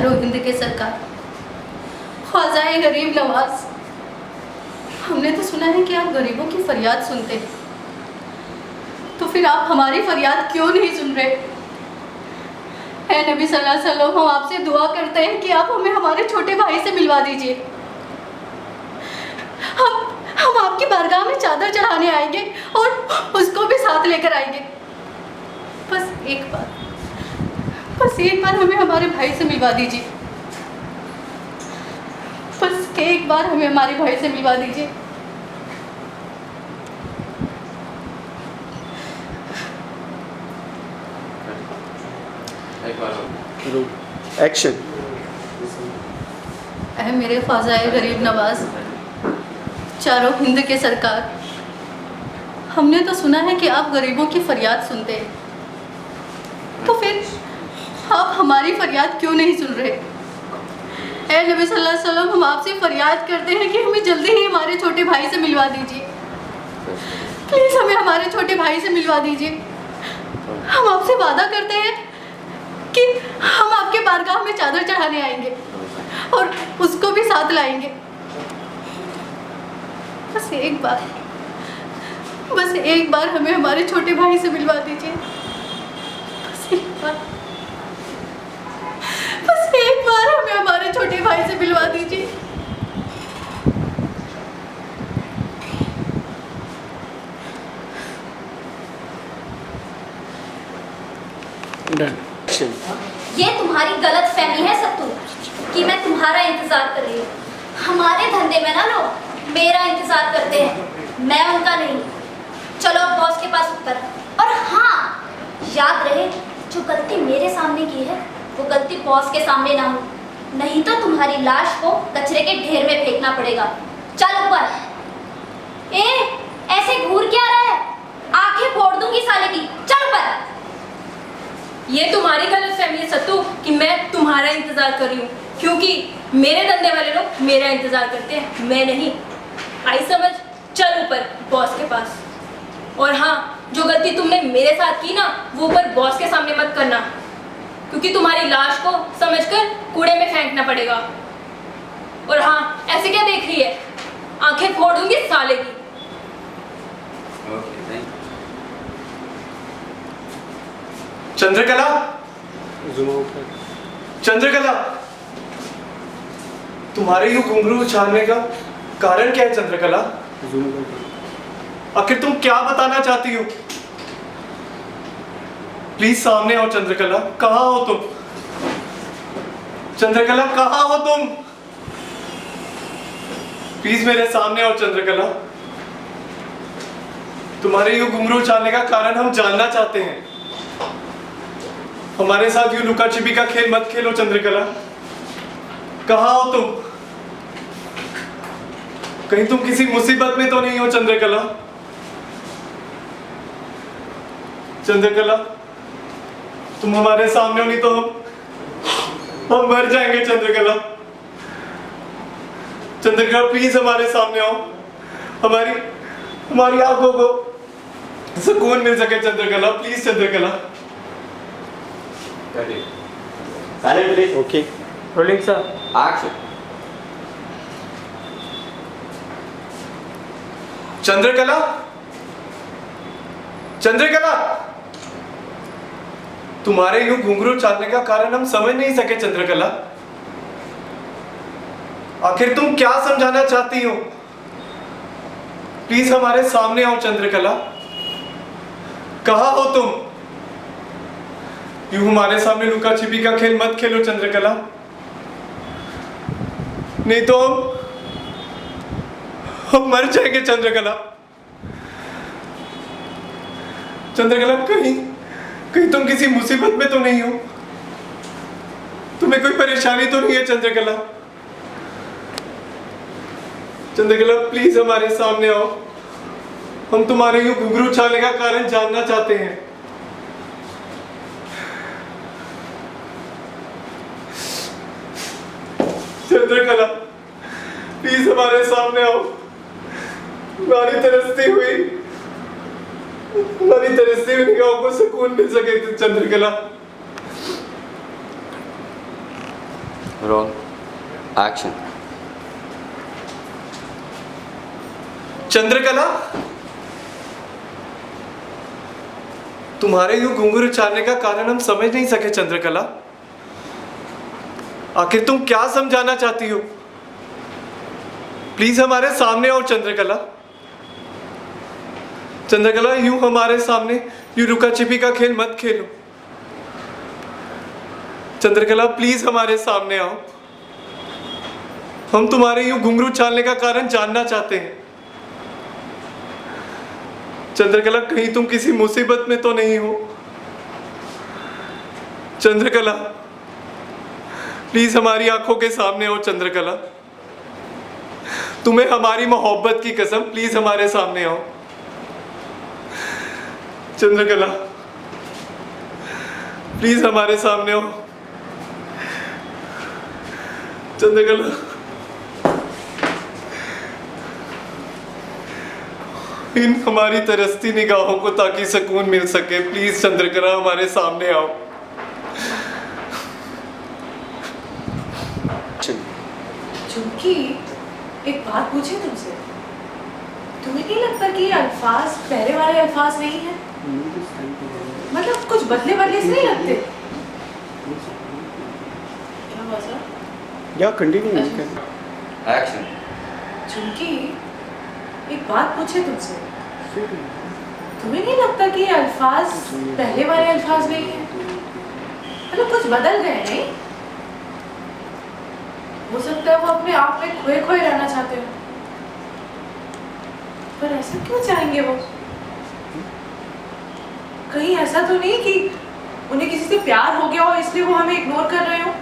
चारों हिंद के सरकार, ख्वाजा गरीब नवाज, हमने तो सुना है कि आप गरीबों की फरियाद सुनते हैं, तो फिर आप हमारी फरियाद क्यों नहीं सुन रहे? ऐ नबी सल्लल्लाहु अलैहि वसल्लम, हम आपसे दुआ करते हैं कि आप हमें हमारे छोटे भाई से मिलवा दीजिए। हम आपकी बारगाह में चादर चढ़ाने आएंगे और उसको भी साथ लेकर आएंगे। बस एक बार हमें हमारे भाई से मिलवा दीजिए। बस एक बार हमें हमारे भाई से मिलवा दीजिए। एक्शन। ऐ मेरे ख्वाजा गरीब नवाज, चारों हिंद के सरकार, हमने तो सुना है कि आप गरीबों की फरियाद सुनते हैं, तो फिर आप हमारी फरियाद क्यों नहीं सुन रहे? ऐ नबी सल्लल्लाहु अलैहि वसल्लम, हम आपसे फरियाद करते हैं कि हमें जल्दी ही हमारे छोटे भाई से मिलवा दीजिए। प्लीज़ हमें हमारे छोटे भाई से मिलवा दीजिए। हम आपसे वादा करते हैं कि हम आपके बारगाह में चादर चढ़ाने आएंगे और उसको भी साथ लाएंगे। बस एक बार हमें हमारे छोटे भाई से मिलवा दीजिए। बस एक बार हमें हमारे छोटे भाई से मिलवा दीजिए। ये तुम्हारी गलत फहमी है सत्तू कि मैं तुम्हारा इंतजार कर रही हूँ। हमारे धंधे में ना लोग मेरा इंतजार करते हैं, मैं उनका नहीं। चलो अब बॉस के पास उतर। और हाँ, याद रहे, जो गलती मेरे सामने की है वो गलती बॉस के सामने ना हो, नहीं तो तुम्हारी लाश को कचरे के ढेर में फेंकना पड़ेगा। चल ऊपर। ऐसे घूर क्या रहा है? आंखें फोड़ दूंगी साले की। चल ऊपर। ये तुम्हारी गलतफहमी है सत्तू कि मैं तुम्हारा इंतजार कर रही हूँ, क्योंकि मेरे धंधे वाले लोग मेरा इंतजार करते हैं, मैं नहीं। आई समझ? चल ऊपर बॉस के पास। और हाँ, जो गलती तुमने मेरे साथ की ना, वो ऊपर बॉस के सामने मत करना, क्योंकि तुम्हारी लाश को समझकर कूड़े में फेंकना पड़ेगा। और हाँ, ऐसे क्या देख रही है? आंखें फोड़ दूंगी साले की। चंद्रकला, चंद्रकला, तुम्हारे यूं घुंघरू उछालने का कारण क्या है चंद्रकला? आखिर तुम क्या बताना चाहती हो? प्लीज सामने आओ चंद्रकला। कहाँ हो तुम? चंद्रकला, कहाँ हो तुम? प्लीज मेरे सामने आओ चंद्रकला। तुम्हारे यूं घुंघरू उछालने का कारण हम जानना चाहते हैं। हमारे साथ यूं लुका छिपी का खेल मत खेलो चंद्रकला। कहाँ हो तुम? कहीं तुम किसी मुसीबत में तो नहीं हो चंद्रकला? चंद्रकला, तुम हमारे सामने हो, नहीं तो हम मर जाएंगे चंद्रकला। चंद्रकला, प्लीज हमारे सामने आओ, हमारी आंखों को सुकून मिल सके Chandrakala. Please Chandrakala. Silent please. Okay, Rolling sir. Action. Chandrakala, Chandrakala, तुम्हारे यूं घुंघरू उछालने का कारण हम समझ नहीं सके चंद्रकला। आखिर तुम क्या समझाना चाहती हो? प्लीज हमारे सामने आओ चंद्रकला। कहाँ हो तुम? यूं हमारे सामने लुका छिपी का खेल मत खेलो चंद्रकला, नहीं तो हम मर जाएंगे चंद्रकला। चंद्रकला, कहीं तुम किसी मुसीबत में तो नहीं हो? तुम्हें कोई परेशानी तो नहीं है चंद्रकला? चंद्रकला, प्लीज हमारे सामने आओ, हम तुम्हारे यूं घुंघरू उछालने का कारण जानना चाहते हैं। चंद्रकला, प्लीज हमारे सामने आओ। हमारी तरसती हुई निगाहों को सुकून मिल सके चंद्रकला। Roll action. चंद्रकला, तुम्हारे यूं घुंघरू उछालने का कारण हम समझ नहीं सके। चंद्रकला, आखिर तुम क्या समझाना चाहती हो? प्लीज हमारे सामने आओ। चंद्रकला, चंद्रकला, यूं हमारे सामने यूं लुका छिपी का खेल मत खेलो। चंद्रकला, प्लीज हमारे सामने आओ। हम तुम्हारे यूं घुंघरू उछालने का कारण जानना चाहते हैं। चंद्रकला, कहीं तुम किसी मुसीबत में तो नहीं हो? चंद्रकला, प्लीज हमारी आंखों के सामने आओ। चंद्रकला, तुम्हें हमारी मोहब्बत की कसम, प्लीज हमारे सामने आओ। चंद्रकला, प्लीज हमारे सामने आओ। चंद्रकला, इन हमारी तरसती निगाहों को ताकि सुकून मिल सके, प्लीज चंद्रकला हमारे सामने आओ। चूंकि एक बात पूछे तुमसे, तुम्हें नहीं लगता कि ये अल्फाज पहले वाले अल्फाज नहीं है? मतलब कुछ बदले बदले से नहीं लगते? क्या हुआ सर? या कंटिन्यू एक्शन। चूंकि एक बात पूछे तुमसे, तुम्हें नहीं लगता कि ये अल्फाज पहले वाले अल्फाज नहीं है? मतलब कुछ बदल गए नहीं? हो सकता है वो अपने आप में खोए खोए रहना चाहते हो, पर ऐसा क्यों चाहेंगे वो? कहीं ऐसा तो नहीं कि उन्हें किसी से प्यार हो गया हो इसलिए वो हमें इग्नोर कर रहे हो?